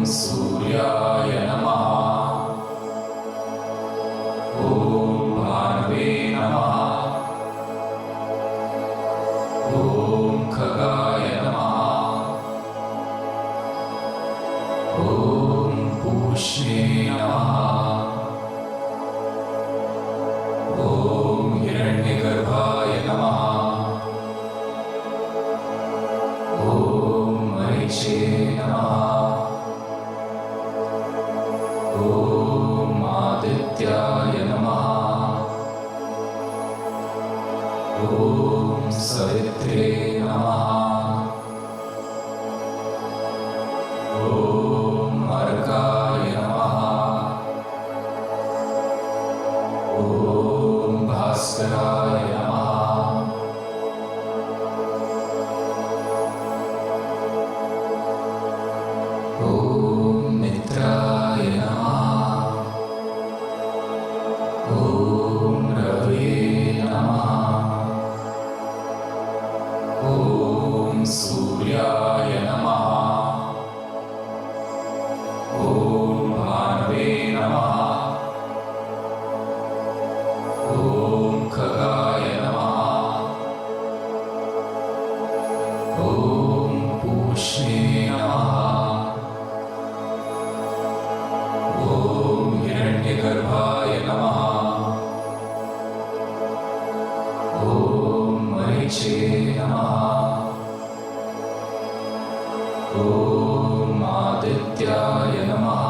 सूर्याय नमः। ॐ भानवे नमः। ॐ खगाय नमः। ॐ पूष्णे नमः। ॐ हिरण्यगर्भाय नमः। ॐ मरीचे नमः। ॐ आदित्याय नमः। ॐ सवित्रे नमः। ॐ अर्काय नमः। ॐ भास्कराय नमः। ॐ मित्राय नमः। ॐ रवे नमः। ॐ सूर्याय नमः। ॐ भानवे नमः। ॐ खगाय नमः। ॐ पूष्णे नमः। ॐ हिरण्यगर्भाय नमः। ॐ मरीचे नमः। ॐ आदित्याय नमः।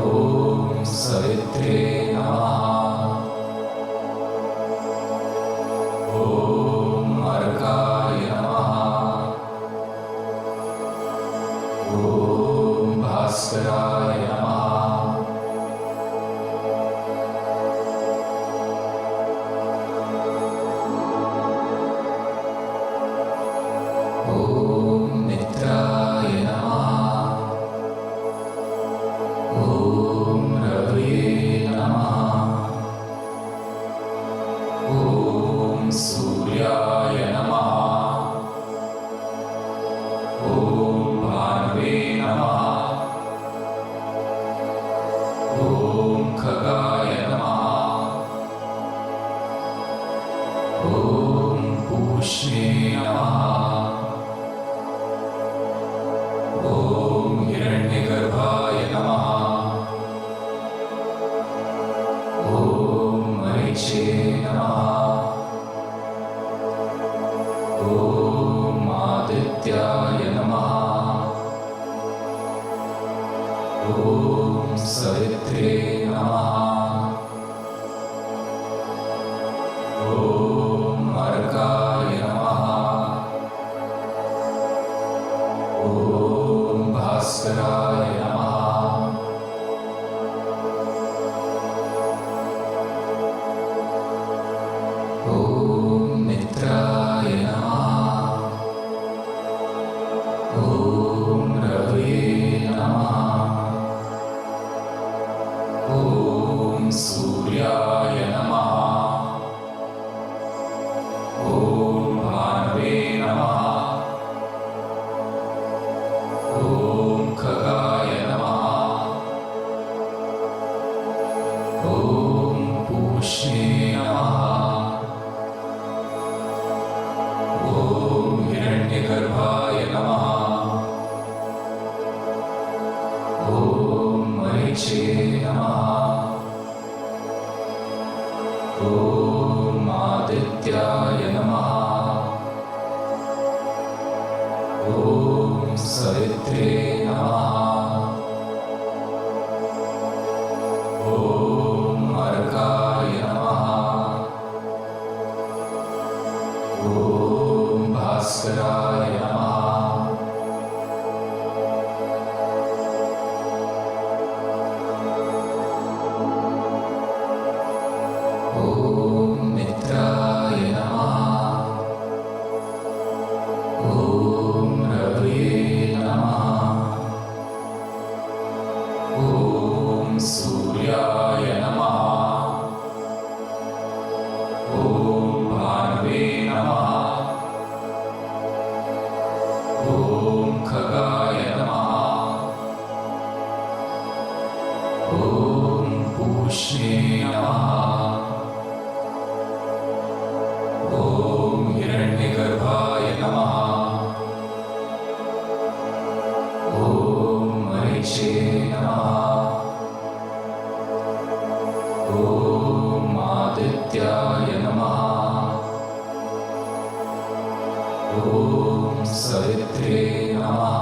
ॐ सवित्रे नमः। ॐ अर्काय नमः। ॐ भास्कराय नमः। ॐ मित्राय नमः। ॐ रवे नमः। ॐ सूर्याय नमः। ॐ भानवे नमः। ॐ खगाय नमः। ॐ पूष्णे नमः। ॐ हिरण्यगर्भाय नमः। ॐ मरीचे नमः। ॐ आदित्याय नमः। ॐ सवित्रे नमः। ॐ अर्काय नमः। ॐ भास्कराय नमः। ॐ मित्राय नमः। ॐ रवे नमः। ॐ सूर्याय नमः। ॐ भानवे नमः। ॐ खगाय नमः। ॐ पूष्णे नमः। ॐ हिरण्यगर्भाय नमः। ॐ मरीचे नमः। ॐ आदित्याय नमः। ॐ सवित्रे नमः। ॐ अर्काय नमः। ॐ भास्कराय नमः। ॐ मित्राय नमः। ॐ रवे नमः। ॐ सूर्याय नमः। ॐ भानवे नमः। हिरण्यगर्भाय नमः। ॐ मरीचे नमः। ॐ आदित्याय नमः। ॐ सवित्रे नमः।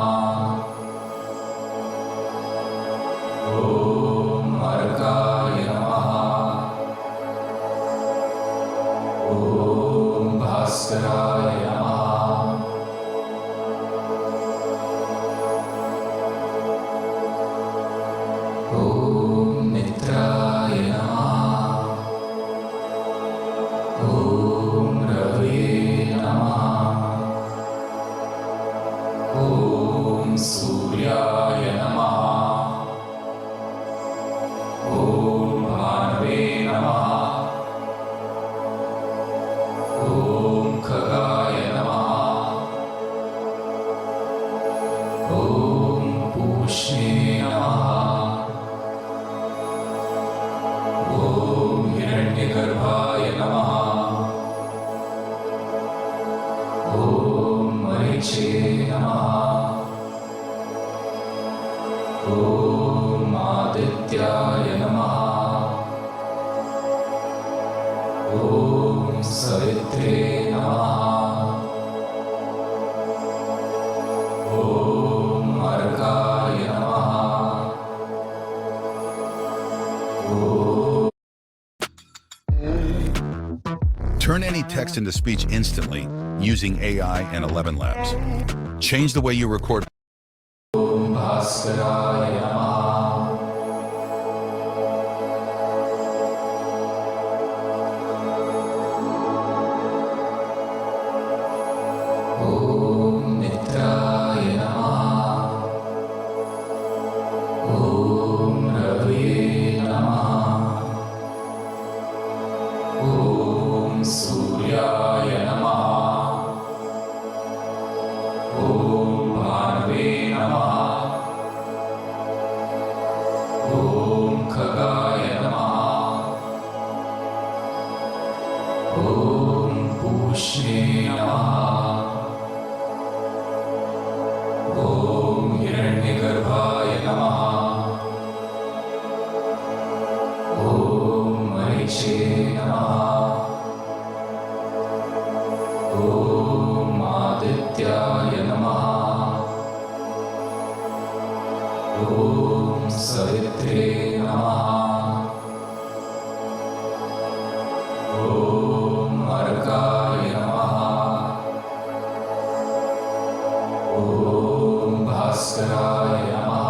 ॐ अर्काय नमः। ॐ भास्कराय नमः। ॐ मित्राय नमः। ॐ रवये नमः। ॐ सूर्याय नमः। ॐ भानवे नमः। ॐ खगाय नमः। ॐ पूष्णे नमः। ॐ हिरण्यगर्भाय नमः। ॐ मरीचे नमः। ॐ आदित्याय नमः। ॐ सवित्रे नमः। ॐ अर्काय नमः। Turn any text into speech instantly using AI and 11 Labs. Change the way you record. ॐ भास्कराय नमः। ॐ मित्राय नमः। ॐ रवये नमः। ॐ सूर्याय नमः। ॐ भानवे नमः। ॐ खगाय नमः। ॐ पूष्णे नमः। ॐ हिरण्यगर्भाय नमः। ॐ मरीचे नमः। ॐ आदित्याय नमः। ॐ सवित्रे नमः। ॐ अर्काय नमः। ॐ भास्कराय नमः।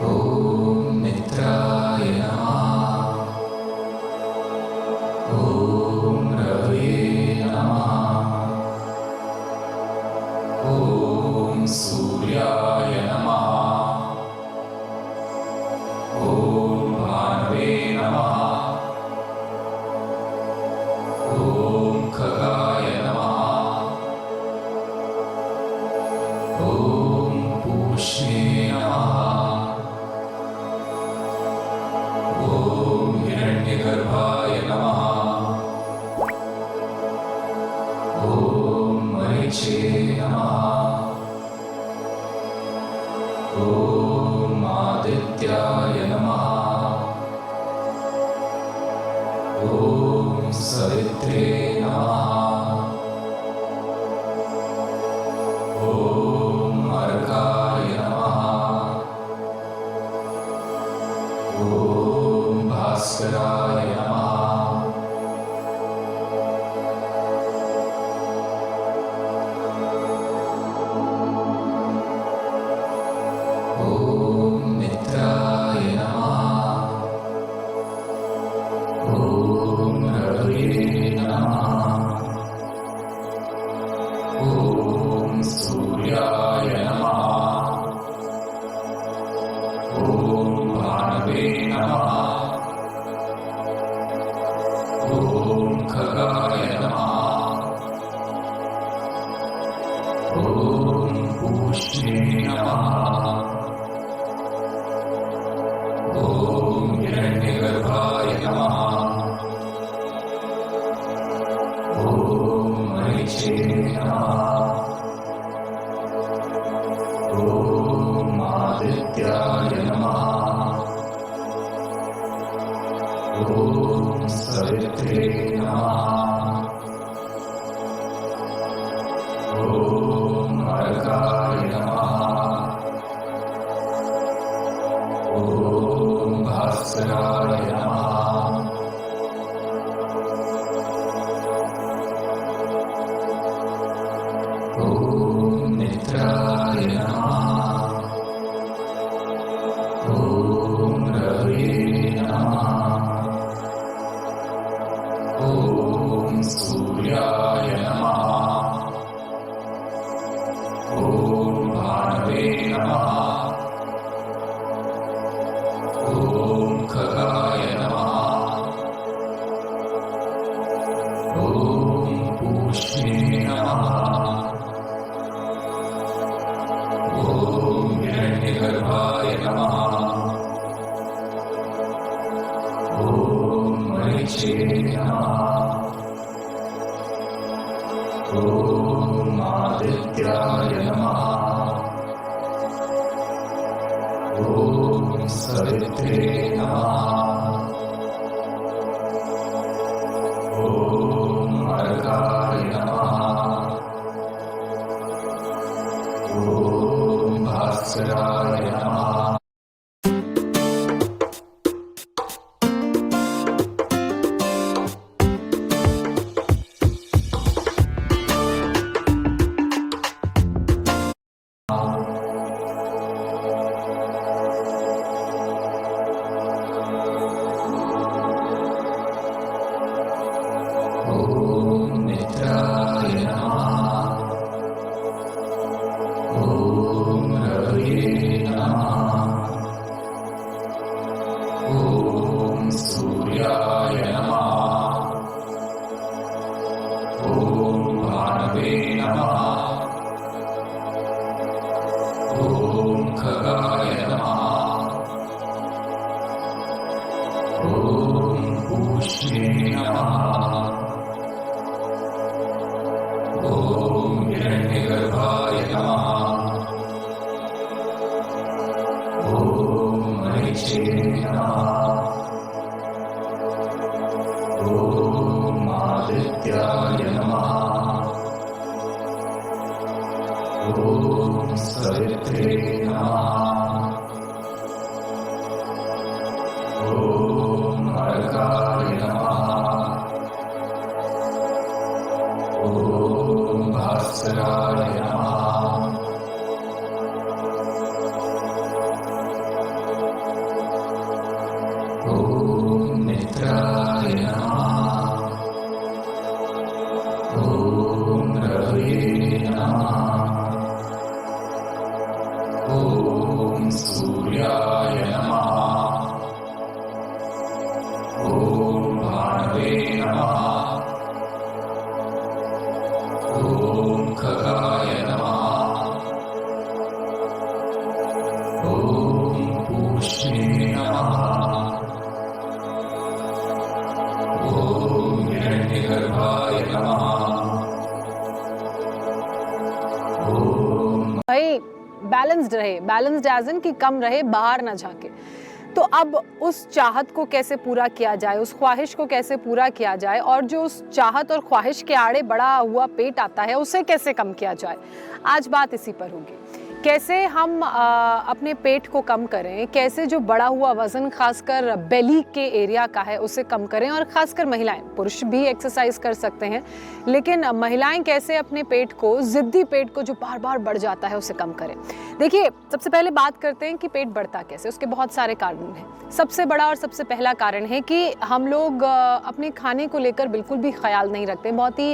ॐ मित्राय नमः। ॐ रवये नमः। ॐ सूर्याय नमः। ॐ भानवे नमः। ॐ खगाय नमः। ॐ पूष्णे नमः। ॐ हिरण्यगर्भाय नमः। ॐ मरीचे नमः। ॐ आदित्याय नमः। ॐ सवित्रे नमः। ॐ अर्काय नमः। ॐ भास्कराय नमः। ॐ मित्राय नमः। ॐ रवये नमः। ॐ सूर्याय नमः। ॐ भानवे नमः। ॐ खगाय नमः। ॐ पूष्णे नमः। ॐ हिरण्यगर्भाय नमः ॐ मरीचे नमः ॐ आदित्याय नमः ॐ सवित्रे नमः ॐ अर्काय नमः ॐ भास्कराय नमः ॐ मित्राय नमः ॐ रवे नमः ॐ सूर्याय नमः ॐ भानवे नमः ॐ खगाय नमः ॐ पूष्णे नमः ॐ हिरण्यगर्भाय नमः ॐ मरीचे नमः ॐ आदित्याय नमः ॐ सवित्रे नमः ॐ अर्काय नमः ॐ भास्कराय नमः ॐ मित्राय नमः ॐ रवे नमः ॐ सूर्याय नमः ॐ भानवे नमः ॐ खगाय नमः ॐ पूष्णे नमः ॐ हिरण्यगर्भाय नमः ॐ मरीचे नमः ॐ आदित्याय नमः ॐ सवित्रे नमः ॐ अर्काय नमः ॐ भास्कराय नमः ॐ मित्राय नमः ॐ रवे नमः ॐ सूर्याय नमः ॐ भानवे नमः ॐ खगाय नमः ॐ पूष्णे नमः ॐ हिरण्यगर्भाय नमः ॐ भाई बैलेंस्ड रहे, बैलेंस्ड एज इन कि कम रहे, बाहर ना झाके। तो अब उस चाहत को कैसे पूरा किया जाए, उस ख्वाहिश को कैसे पूरा किया जाए, और जो उस चाहत और ख्वाहिश के आड़े बड़ा हुआ पेट आता है उसे कैसे कम किया जाए, आज बात इसी पर होगी। कैसे हम अपने पेट को कम करें, कैसे जो बढ़ा हुआ वज़न खासकर बेली के एरिया का है उसे कम करें, और खासकर महिलाएं, पुरुष भी एक्सरसाइज कर सकते हैं, लेकिन महिलाएं कैसे अपने पेट को, ज़िद्दी पेट को जो बार बार बढ़ जाता है उसे कम करें। देखिए, सबसे पहले बात करते हैं कि पेट बढ़ता कैसे। उसके बहुत सारे कारण हैं। सबसे बड़ा और सबसे पहला कारण है कि हम लोग अपने खाने को लेकर बिल्कुल भी ख्याल नहीं रखते, बहुत ही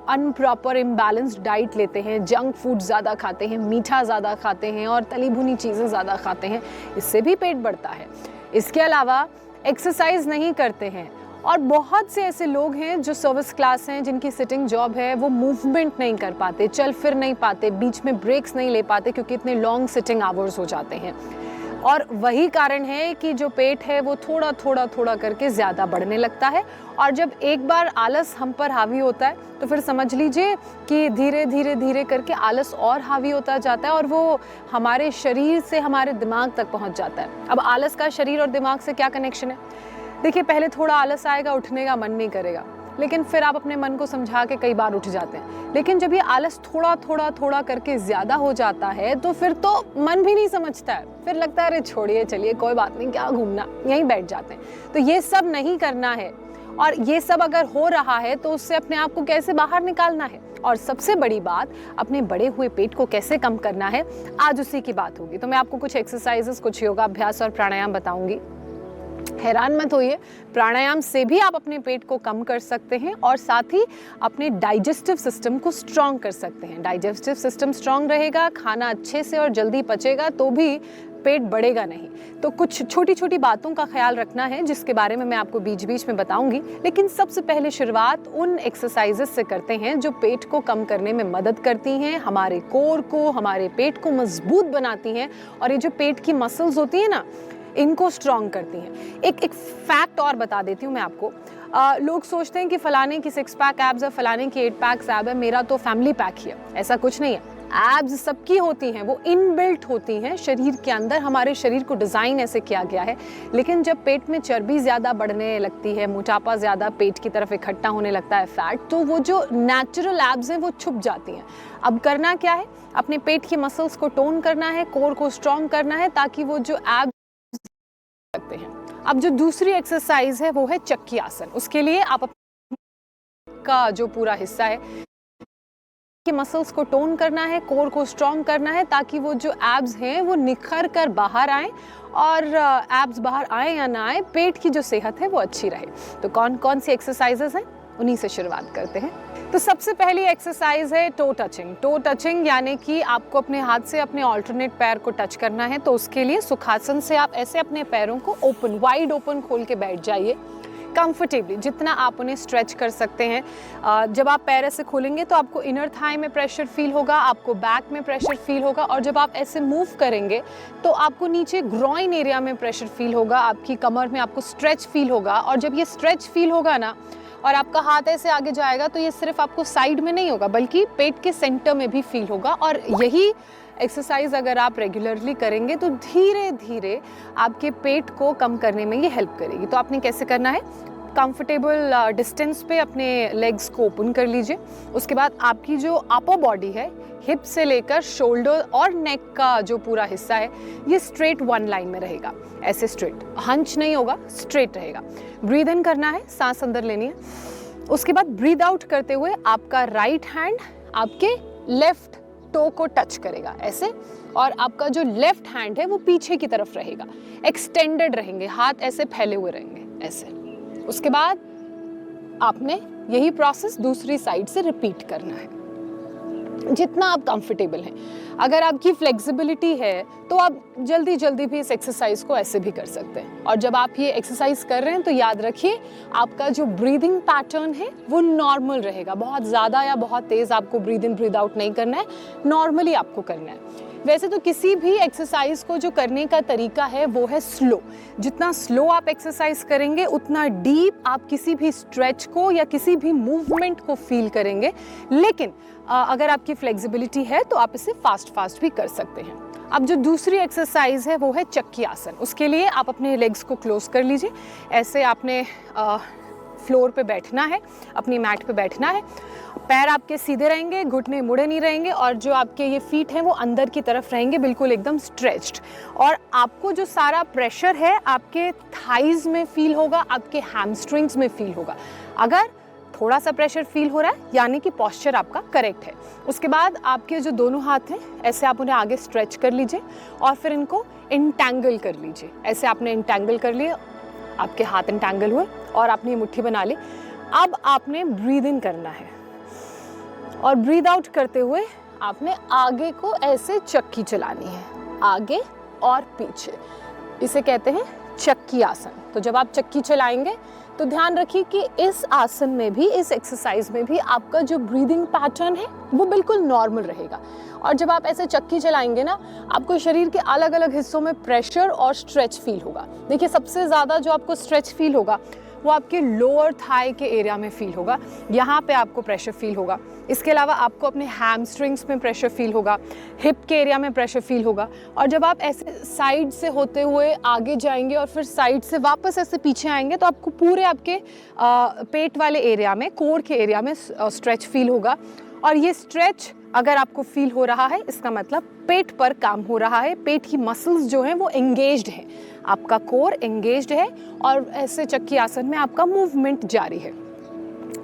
अनप्रॉपर इम्बैलेंस्ड डाइट लेते हैं, जंक फूड ज़्यादा खाते हैं, मीठा ज़्यादा खाते हैं और तली भुनी चीज़ें ज़्यादा खाते हैं, इससे भी पेट बढ़ता है। इसके अलावा एक्सरसाइज नहीं करते हैं, और बहुत से ऐसे लोग हैं जो सर्विस क्लास हैं, जिनकी सिटिंग जॉब है, वो मूवमेंट नहीं कर पाते, चल फिर नहीं पाते, बीच में ब्रेक्स नहीं ले पाते क्योंकि इतने लॉन्ग सिटिंग आवर्स हो जाते हैं। और वही कारण है कि जो पेट है वो थोड़ा थोड़ा थोड़ा करके ज़्यादा बढ़ने लगता है। और जब एक बार आलस हम पर हावी होता है तो फिर समझ लीजिए कि धीरे धीरे धीरे करके आलस और हावी होता जाता है और वो हमारे शरीर से हमारे दिमाग तक पहुंच जाता है। अब आलस का शरीर और दिमाग से क्या कनेक्शन है? देखिए, पहले थोड़ा आलस आएगा, उठने का मन नहीं करेगा, लेकिन फिर आप अपने मन को समझा के कई बार उठ जाते हैं। लेकिन जब ये आलस थोड़ा थोड़ा थोड़ा करके ज़्यादा हो जाता है तो फिर तो मन भी नहीं समझता है, फिर लगता है अरे छोड़िए, चलिए कोई बात नहीं, क्या घूमना, यहीं बैठ जाते हैं। तो ये सब नहीं करना है, और ये सब अगर हो रहा है तो उससे अपने आप को कैसे बाहर निकालना है, और सबसे बड़ी बात अपने बढ़े हुए पेट को कैसे कम करना है, आज उसी की बात होगी। तो मैं आपको कुछ एक्सरसाइजेस, कुछ योगाभ्यास और प्राणायाम बताऊंगी। हैरान मत होइए, प्राणायाम से भी आप अपने पेट को कम कर सकते हैं और साथ ही अपने डाइजेस्टिव सिस्टम को स्ट्रॉन्ग कर सकते हैं। डाइजेस्टिव सिस्टम स्ट्रॉन्ग रहेगा, खाना अच्छे से और जल्दी पचेगा तो भी पेट बढ़ेगा नहीं। तो कुछ छोटी छोटी बातों का ख्याल रखना है जिसके बारे में मैं आपको बीच बीच में बताऊंगी। लेकिन सबसे पहले शुरुआत उन एक्सरसाइजेस से करते हैं जो पेट को कम करने में मदद करती हैं, हमारे कोर को, हमारे पेट को मजबूत बनाती हैं, और ये जो पेट की मसल्स होती है ना, इनको स्ट्रॉन्ग करती हैं। एक फैक्ट और बता देती हूँ मैं आपको। लोग सोचते हैं कि फलाने की 6 पैक एब्स है, फलाने की 8 पैक एब है, मेरा तो फैमिली पैक ही है। ऐसा कुछ नहीं है। एब्स सबकी होती हैं, वो इनबिल्ट होती हैं शरीर के अंदर, हमारे शरीर को डिज़ाइन ऐसे किया गया है। लेकिन जब पेट में चर्बी ज़्यादा बढ़ने लगती है, मोटापा ज़्यादा पेट की तरफ इकट्ठा होने लगता है, फैट, तो वो जो नेचुरल एब्स हैं वो छुप जाती हैं। अब करना क्या है? अपने पेट की मसल्स को टोन करना है, कोर को स्ट्रॉन्ग करना है, ताकि वो जो एब्स सकते हैं। अब जो दूसरी एक्सरसाइज है वो है चक्की आसन। उसके लिए आप का जो पूरा हिस्सा है कि मसल्स को टोन करना है, कोर को स्ट्रॉन्ग करना है, ताकि वो जो एब्स हैं वो निखर कर बाहर आए, और एब्स बाहर आए या ना आए, पेट की जो सेहत है वो अच्छी रहे। तो कौन कौन सी एक्सरसाइजेस हैं, उन्हीं से शुरुआत करते हैं। तो सबसे पहली एक्सरसाइज है टो टचिंग। टो टचिंग यानी कि आपको अपने हाथ से अपने ऑल्टरनेट पैर को टच करना है। तो उसके लिए सुखासन से आप ऐसे अपने पैरों को ओपन, वाइड ओपन खोल के बैठ जाइए, कंफर्टेबली, जितना आप उन्हें स्ट्रेच कर सकते हैं। जब आप पैर ऐसे खोलेंगे तो आपको इनर थाई में प्रेशर फील होगा, आपको बैक में प्रेशर फील होगा, और जब आप ऐसे मूव करेंगे तो आपको नीचे ग्रॉइन एरिया में प्रेशर फील होगा, आपकी कमर में आपको स्ट्रेच फील होगा। और जब ये स्ट्रेच फील होगा ना, और आपका हाथ ऐसे आगे जाएगा, तो ये सिर्फ आपको साइड में नहीं होगा बल्कि पेट के सेंटर में भी फील होगा। और यही एक्सरसाइज अगर आप रेगुलरली करेंगे तो धीरे धीरे आपके पेट को कम करने में ये हेल्प करेगी। तो आपने कैसे करना है? कंफर्टेबल डिस्टेंस पे अपने लेग्स को ओपन कर लीजिए। उसके बाद आपकी जो अपर बॉडी है, हिप से लेकर शोल्डर और नेक का जो पूरा हिस्सा है, ये स्ट्रेट वन लाइन में रहेगा, ऐसे स्ट्रेट, हंच नहीं होगा, स्ट्रेट रहेगा। ब्रीद इन करना है, सांस अंदर लेनी है। उसके बाद ब्रीद आउट करते हुए आपका राइट हैंड आपके लेफ्ट टो को टच करेगा ऐसे, और आपका जो लेफ्ट हैंड है वो पीछे की तरफ रहेगा, एक्सटेंडेड रहेंगे, हाथ ऐसे फैले हुए रहेंगे ऐसे। उसके बाद आपने यही प्रोसेस दूसरी साइड से रिपीट करना है, जितना आप कंफर्टेबल हैं। अगर आपकी फ्लेक्सिबिलिटी है तो आप जल्दी जल्दी भी इस एक्सरसाइज को ऐसे भी कर सकते हैं। और जब आप ये एक्सरसाइज कर रहे हैं तो याद रखिए आपका जो ब्रीदिंग पैटर्न है वो नॉर्मल रहेगा। बहुत ज़्यादा या बहुत तेज़ आपको ब्रीद इन ब्रीद आउट नहीं करना है, नॉर्मली आपको करना है। वैसे तो किसी भी एक्सरसाइज को जो करने का तरीका है वो है स्लो। जितना स्लो आप एक्सरसाइज करेंगे उतना डीप आप किसी भी स्ट्रेच को या किसी भी मूवमेंट को फील करेंगे। लेकिन अगर आपकी फ्लेक्सिबिलिटी है तो आप इसे फास्ट भी कर सकते हैं। अब जो दूसरी एक्सरसाइज है वो है चक्की आसन। उसके लिए आप अपने लेग्स को क्लोज कर लीजिए, ऐसे आपने फ्लोर पे बैठना है, अपनी मैट पे बैठना है। पैर आपके सीधे रहेंगे, घुटने मुड़े नहीं रहेंगे, और जो आपके ये फीट हैं वो अंदर की तरफ रहेंगे, बिल्कुल एकदम स्ट्रेच्ड। और आपको जो सारा प्रेशर है आपके थाइज में फील होगा, आपके हैमस्ट्रिंग्स में फील होगा। अगर थोड़ा सा प्रेशर फील हो रहा है यानी कि पोस्चर आपका करेक्ट है। उसके बाद आपके जो दोनों हाथ हैं ऐसे आप उन्हें आगे स्ट्रेच कर लीजिए और फिर इनको इंटैंगल कर लीजिए। ऐसे आपने इंटैंगल कर लिए, आपके हाथ इंटैंगल हुए और आपने ये मुट्ठी बना ली। अब आपने ब्रीद इन करना है और ब्रीद आउट करते हुए आपने आगे को ऐसे चक्की चलानी है, आगे और पीछे। इसे कहते हैं चक्की आसन। तो जब आप चक्की चलाएंगे तो ध्यान रखिए कि इस आसन में भी, इस एक्सरसाइज में भी आपका जो ब्रीदिंग पैटर्न है वो बिल्कुल नॉर्मल रहेगा। और जब आप ऐसे चक्की चलाएंगे ना, आपको शरीर के अलग अलग हिस्सों में प्रेशर और स्ट्रेच फील होगा। देखिए सबसे ज़्यादा जो आपको स्ट्रेच फील होगा वो आपके लोअर थाई के एरिया में फील होगा, यहाँ पे आपको प्रेशर फील होगा। इसके अलावा आपको अपने हैमस्ट्रिंग्स में प्रेशर फील होगा, हिप के एरिया में प्रेशर फील होगा। और जब आप ऐसे साइड से होते हुए आगे जाएंगे और फिर साइड से वापस ऐसे पीछे आएंगे तो आपको पूरे आपके पेट वाले एरिया में, कोर के एरिया में स्ट्रेच फील होगा। और ये स्ट्रेच अगर आपको फील हो रहा है, इसका मतलब पेट पर काम हो रहा है, पेट की मसल्स जो हैं वो एंगेज्ड हैं, आपका कोर एंगेज्ड है और ऐसे चक्की आसन में आपका मूवमेंट जारी है।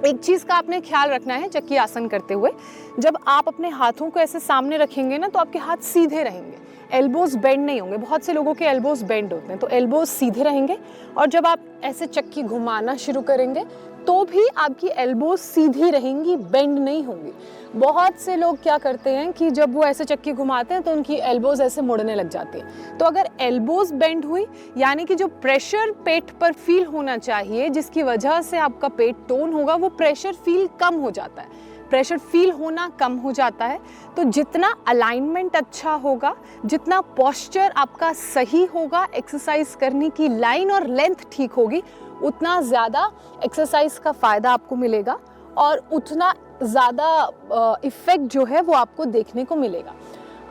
एक चीज़ का आपने ख्याल रखना है चक्की आसन करते हुए, जब आप अपने हाथों को ऐसे सामने रखेंगे ना तो आपके हाथ सीधे रहेंगे, एल्बोज बेंड नहीं होंगे। बहुत से लोगों के एल्बोज बेंड होते हैं, तो एल्बोज सीधे रहेंगे। और जब आप ऐसे चक्की घुमाना शुरू करेंगे तो भी आपकी एल्बोज सीधी रहेंगी, बेंड नहीं होंगी। बहुत से लोग क्या करते हैं कि जब वो ऐसे चक्की घुमाते हैं तो उनकी एल्बोज ऐसे मुड़ने लग जाती हैं। तो अगर एल्बोज बेंड हुई, यानी कि जो प्रेशर पेट पर फील होना चाहिए, जिसकी वजह से आपका पेट टोन होगा, वो प्रेशर फील कम हो जाता है, प्रेशर फील होना कम हो जाता है। तो जितना अलाइनमेंट अच्छा होगा, जितना पोस्चर आपका सही होगा, एक्सरसाइज करने की लाइन और लेंथ ठीक होगी, उतना ज़्यादा एक्सरसाइज का फ़ायदा आपको मिलेगा और उतना ज़्यादा इफ़ेक्ट जो है वो आपको देखने को मिलेगा।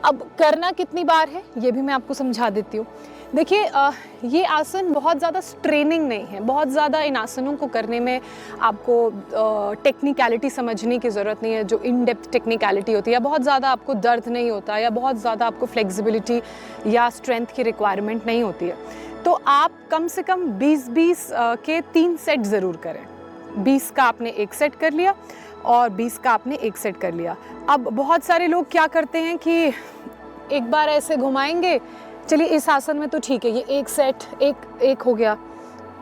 अब करना कितनी बार है ये भी मैं आपको समझा देती हूँ। देखिए ये आसन बहुत ज़्यादा स्ट्रेनिंग नहीं है, बहुत ज़्यादा इन आसनों को करने में आपको टेक्निकलिटी समझने की ज़रूरत नहीं है, जो इन डेप्थ टेक्निकलिटी होती है, या बहुत ज़्यादा आपको दर्द नहीं होता, या बहुत ज़्यादा आपको फ्लेक्सिबिलिटी या स्ट्रेंथ की रिक्वायरमेंट नहीं होती है। तो आप कम से कम 20-20 के 3 सेट ज़रूर करें। 20 का आपने एक सेट कर लिया और 20 का आपने एक सेट कर लिया। अब बहुत सारे लोग क्या करते हैं कि एक बार ऐसे घुमाएंगे, चलिए इस आसन में तो ठीक है, ये एक सेट एक हो गया,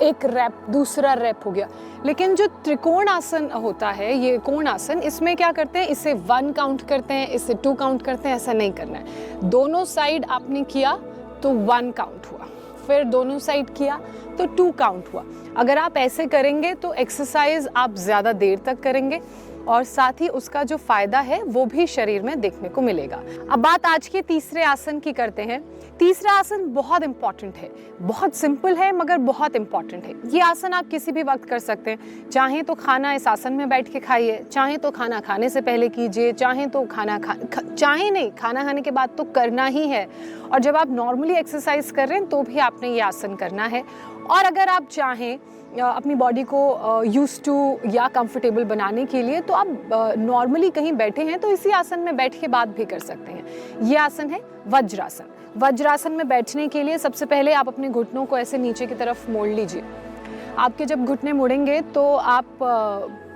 एक रैप, दूसरा रैप हो गया। लेकिन जो त्रिकोण आसन होता है, ये कोण आसन, इसमें क्या करते हैं, इसे 1 काउंट करते हैं, इसे 2 काउंट करते हैं। ऐसा नहीं करना है। दोनों साइड आपने किया तो 1 काउंट हुआ, फिर दोनों साइड किया तो 2 काउंट हुआ। अगर आप ऐसे करेंगे तो एक्सरसाइज आप ज़्यादा देर तक करेंगे और साथ ही उसका जो फ़ायदा है वो भी शरीर में देखने को मिलेगा। अब बात आज के तीसरे आसन की करते हैं। तीसरा आसन बहुत इम्पॉर्टेंट है, बहुत सिंपल है मगर बहुत इम्पॉर्टेंट है। ये आसन आप किसी भी वक्त कर सकते हैं। चाहें तो खाना इस आसन में बैठ के खाइए, चाहें तो खाना खाने से पहले कीजिए, चाहें तो खाना खाने के बाद तो करना ही है। और जब आप नॉर्मली एक्सरसाइज कर रहे हैं तो भी आपने ये आसन करना है। और अगर आप चाहें अपनी बॉडी को यूज्ड टू या कंफर्टेबल बनाने के लिए, तो आप नॉर्मली कहीं बैठे हैं तो इसी आसन में बैठ के बात भी कर सकते हैं। ये आसन है वज्रासन। वज्रासन में बैठने के लिए सबसे पहले आप अपने घुटनों को ऐसे नीचे की तरफ मोड़ लीजिए। आपके जब घुटने मुड़ेंगे तो आप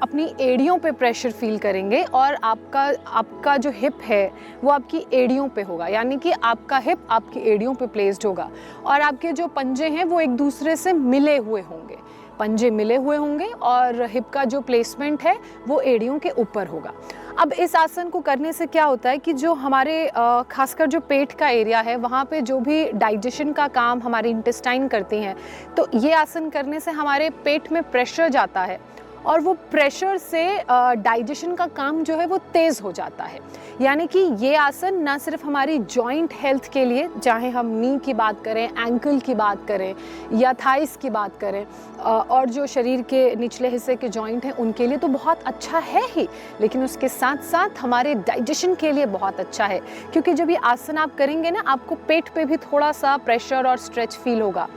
अपनी एड़ियों पे प्रेशर फील करेंगे और आपका जो हिप है वो आपकी एड़ियों पे होगा, यानी कि आपका हिप आपकी एड़ियों पे प्लेस्ड होगा और आपके जो पंजे हैं वो एक दूसरे से मिले हुए होंगे, पंजे मिले हुए होंगे और हिप का जो प्लेसमेंट है वो एड़ियों के ऊपर होगा। अब इस आसन को करने से क्या होता है कि जो हमारे खासकर जो पेट का एरिया है वहाँ पे जो भी डाइजेशन का काम हमारे इंटेस्टाइन करती हैं, तो ये आसन करने से हमारे पेट में प्रेशर जाता है और वो प्रेशर से डाइजेशन का काम जो है वो तेज़ हो जाता है। यानी कि ये आसन ना सिर्फ हमारी जॉइंट हेल्थ के लिए, चाहे हम नी की बात करें, एंकल की बात करें या थाइस की बात करें, और जो शरीर के निचले हिस्से के जॉइंट हैं उनके लिए तो बहुत अच्छा है ही, लेकिन उसके साथ साथ हमारे डाइजेशन के लिए बहुत अच्छा है। क्योंकि जब ये आसन आप करेंगे ना, आपको पेट पे भी थोड़ा सा प्रेशर और स्ट्रेच फील होगा,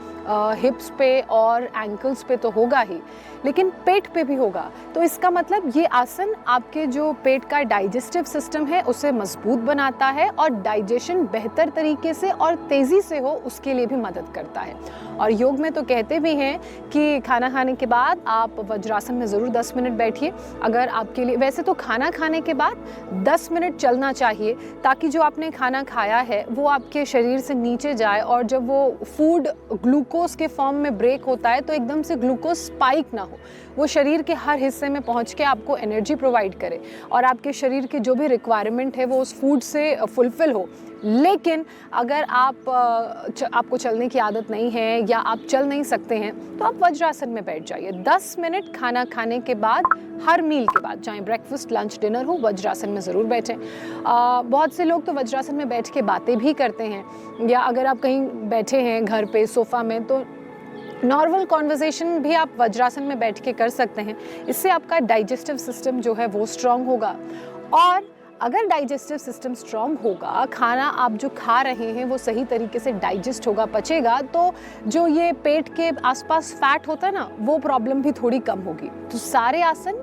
हिप्स पे और एंकल्स पे तो होगा ही, लेकिन पेट पे भी होगा। तो इसका मतलब ये आसन आपके जो पेट का डाइजेस्टिव सिस्टम है उसे मजबूत बनाता है और डाइजेशन बेहतर तरीके से और तेज़ी से हो उसके लिए भी मदद करता है। और योग में तो कहते भी हैं कि खाना खाने के बाद आप वज्रासन में ज़रूर 10 मिनट बैठिए। अगर आपके लिए, वैसे तो खाना खाने के बाद 10 मिनट चलना चाहिए ताकि जो आपने खाना खाया है वो आपके शरीर से नीचे जाए और जब वो फूड ग्लूकोज के फॉर्म में ब्रेक होता है तो एकदम से ग्लूकोज स्पाइक ना हो, वो शरीर के हर हिस्से में पहुंच के आपको एनर्जी प्रोवाइड करे और आपके शरीर की जो भी रिक्वायरमेंट है वो उस फूड से फुलफिल हो। लेकिन अगर आपको चलने की आदत नहीं है या आप चल नहीं सकते हैं तो आप वज्रासन में बैठ जाइए। 10 मिनट खाना खाने के बाद, हर मील के बाद, चाहे ब्रेकफास्ट, लंच, डिनर हो, वज्रासन में ज़रूर बैठें। बहुत से लोग तो वज्रासन में बैठ के बातें भी करते हैं, या अगर आप कहीं बैठे हैं घर पे सोफ़ा में तो नॉर्मल कॉन्वर्सेशन भी आप वज्रासन में बैठ के कर सकते हैं। इससे आपका डाइजेस्टिव सिस्टम जो है वो स्ट्रॉन्ग होगा, और अगर डाइजेस्टिव सिस्टम स्ट्रॉन्ग होगा, खाना आप जो खा रहे हैं वो सही तरीके से डाइजेस्ट होगा, पचेगा, तो जो ये पेट के आसपास फैट होता है ना, वो प्रॉब्लम भी थोड़ी कम होगी। तो सारे आसन